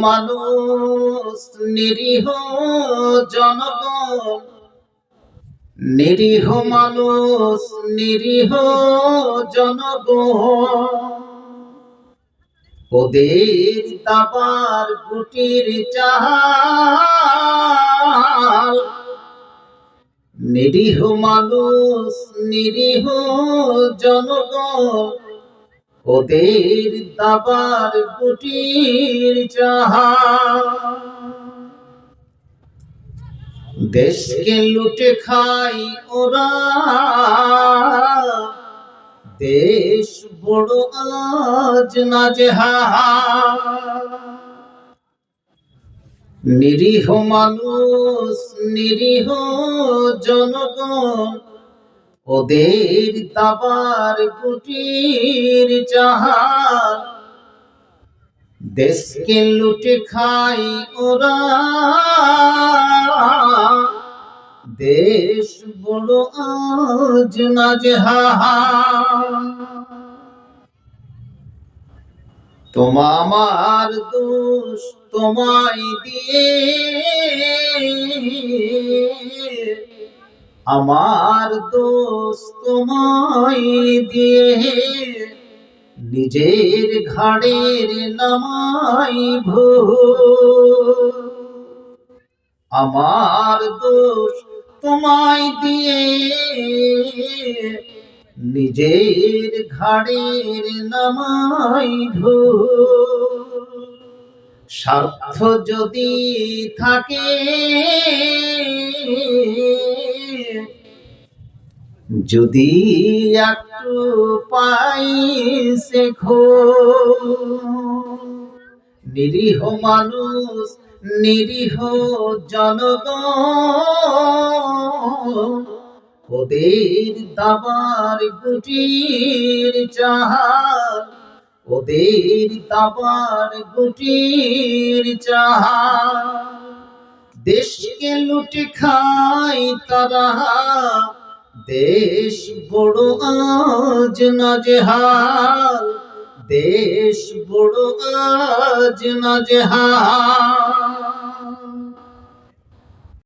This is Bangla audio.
মানুষ নিরীহ জনগণ, নিরীহ মানুষ নিরীহ জনগণ, ওদের দাবার গুটির চাল। নিরীহ মানুষ নিরীহ জনগণ, ওদের দাবার গুটির চাল। দেশকে লুটে খাই ওরা, দেশ বড় আজ নাজেহাল। নিরীহ মানুষ নিরীহ জনগণ, ওদের দাবার গুটির চাল। দেশকে লুটে খাই ওরা, দেশ বড় আজ নাজেহাল। তোমার দোষ তোমায় দিয়ে, আমার দোষ তোমায় দিয়ে, নিজের ঘাড়ের নামাই ভুল। আমার দোষ তোমায় দিয়ে, নিজের ঘাড়ের নামাই ভুল। স্বার্থ যদি থাকে, যদি একটু পাই শেখো। নিরীহ মানুষ নিরীহ জনগণ, ওদের দাবার গুটির চাল। ওদের দাবার গুটির চাল। দেশকে লুটে খায় তারা, দেশ বড় আজ নাজেহাল। দেশ বড় আজ নাজেহাল।